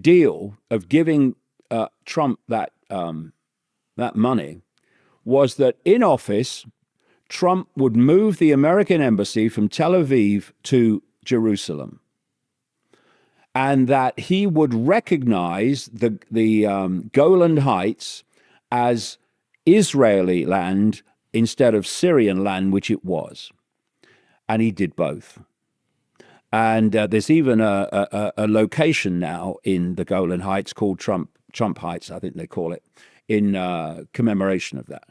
deal of giving Trump that money was that in office, Trump would move the American embassy from Tel Aviv to Jerusalem, and that he would recognize the Golan Heights as Israeli land instead of Syrian land, which it was. And he did both. And there's even a location now in the Golan Heights called Trump Heights, I think they call it, in commemoration of that.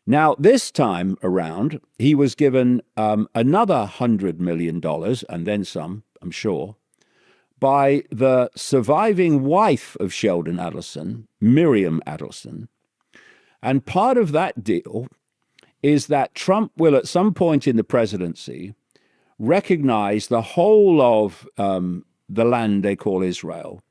Now, this time around, he was given another $100 million, and then some, I'm sure, by the surviving wife of Sheldon Adelson, Miriam Adelson. And part of that deal is that Trump will, at some point in the presidency, recognize the whole of the land they call Israel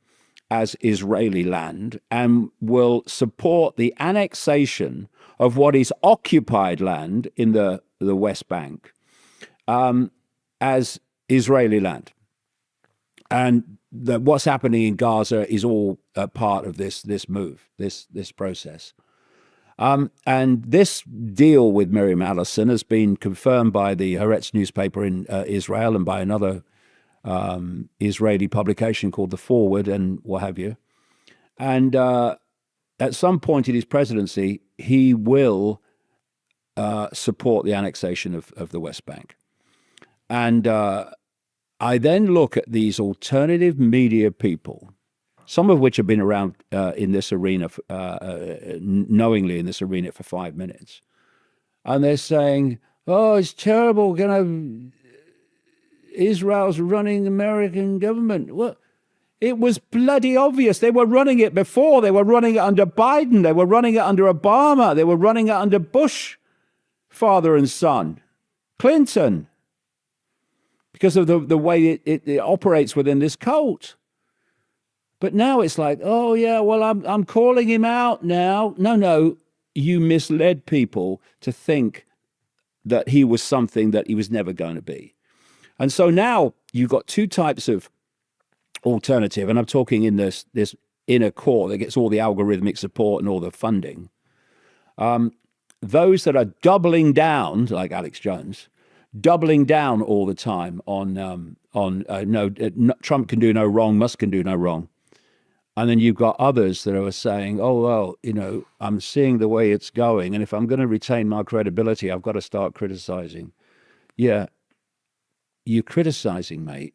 as Israeli land, and will support the annexation of what is occupied land in the West Bank as Israeli land. And what's happening in Gaza is all part of this move, this process. And this deal with Miriam Adelson has been confirmed by the Haaretz newspaper in Israel and by another Israeli publication called The Forward and what have you. And at some point in his presidency, he will support the annexation of the West Bank. And I then look at these alternative media people, some of which have been around in this arena, knowingly in this arena for 5 minutes. And they're saying, oh, it's terrible, Israel's running the American government. Well, it was bloody obvious. They were running it before. They were running it under Biden. They were running it under Obama. They were running it under Bush, father and son, Clinton, because of the way it operates within this cult. But now it's like, oh, yeah, well, I'm calling him out now. No, you misled people to think that he was something that he was never going to be. And so now you've got two types of alternative, and I'm talking in this inner core that gets all the algorithmic support and all the funding. Those that are doubling down, like Alex Jones, doubling down all the time on Trump can do no wrong, Musk can do no wrong. And then you've got others that are saying, oh, well, I'm seeing the way it's going, and if I'm going to retain my credibility, I've got to start criticizing. Yeah, you're criticizing, mate,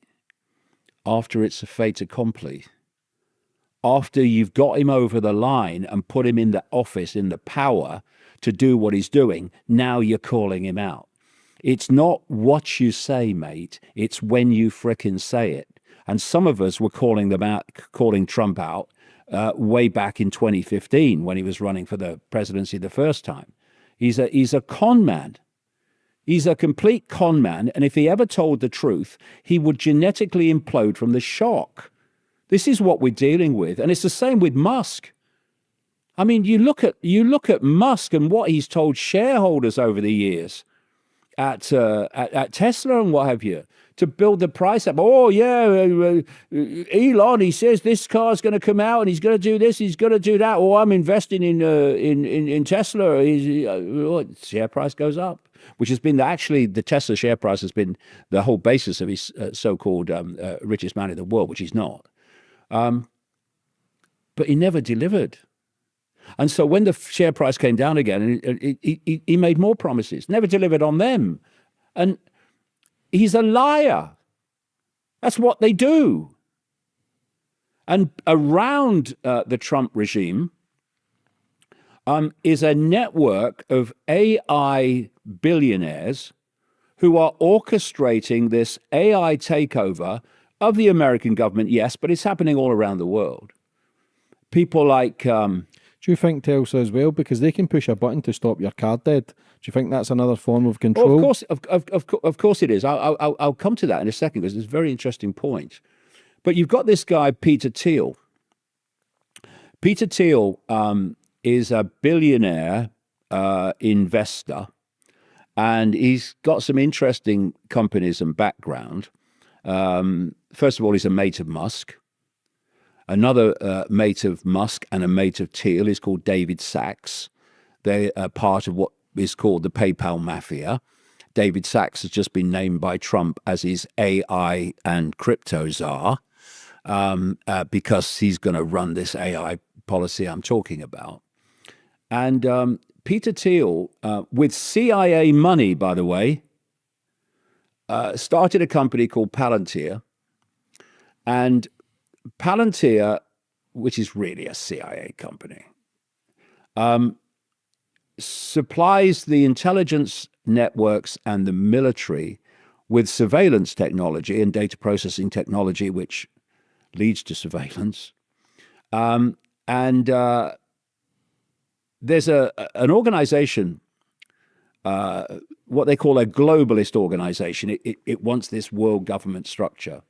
after it's a fait accompli. After you've got him over the line and put him in the office, in the power to do what he's doing, now you're calling him out. It's not what you say, mate. It's when you frickin' say it. And some of us were calling Trump out way back in 2015 when he was running for the presidency the first time. He's a con man. He's a complete con man. And if he ever told the truth, he would genetically implode from the shock. This is what we're dealing with. And it's the same with Musk. I mean, you look at Musk and what he's told shareholders over the years at Tesla and what have you, to build the price up. Oh, yeah, Elon, he says this car's going to come out and he's going to do this, he's going to do that. Oh, I'm investing in Tesla. Share price goes up, which has been the Tesla share price has been the whole basis of his so-called richest man in the world, which he's not. But he never delivered. And so when the share price came down again, he made more promises, never delivered on them. And he's a liar. That's what they do. And around the Trump regime is a network of AI billionaires who are orchestrating this AI takeover of the American government, yes, but it's happening all around the world. People like... Do you think Telsa as well, because they can push a button to stop your card dead? Do you think that's another form of control? Of course it is. I'll come to that in a second because it's a very interesting point. But you've got this guy, Peter Thiel. Peter Thiel is a billionaire investor, and he's got some interesting companies and background. First of all, he's a mate of Musk. Another mate of Musk and a mate of Thiel is called David Sachs. They are part of what is called the PayPal mafia. David Sachs has just been named by Trump as his AI and crypto czar because he's going to run this AI policy I'm talking about. And Peter Thiel, with CIA money, by the way, started a company called Palantir. And Palantir, which is really a CIA company, supplies the intelligence networks and the military with surveillance technology and data processing technology, which leads to surveillance. There's an organization, what they call a globalist organization. It wants this world government structure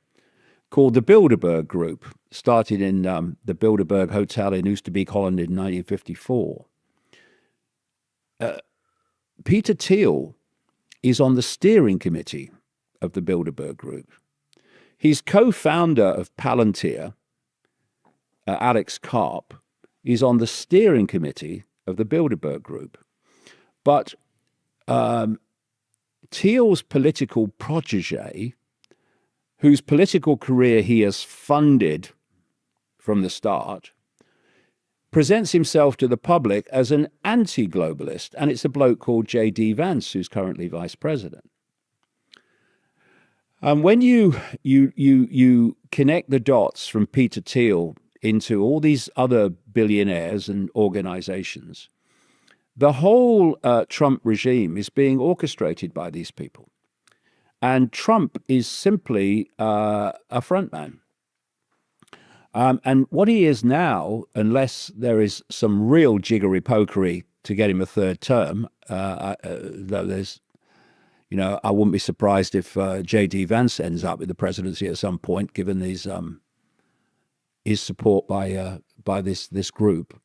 called the Bilderberg Group, started in the Bilderberg Hotel in Oosterbeek, Holland in 1954. Peter Thiel is on the steering committee of the Bilderberg Group. He's co-founder of Palantir, Alex Karp, is on the steering committee of the Bilderberg Group. But Thiel's political protege, whose political career he has funded from the start, presents himself to the public as an anti-globalist, and it's a bloke called J.D. Vance, who's currently vice president. And when you connect the dots from Peter Thiel into all these other billionaires and organizations, the whole Trump regime is being orchestrated by these people. And Trump is simply a frontman. And what he is now, unless there is some real jiggery-pokery to get him a third term, though there's, I wouldn't be surprised if J.D. Vance ends up with the presidency at some point, given his support by this group.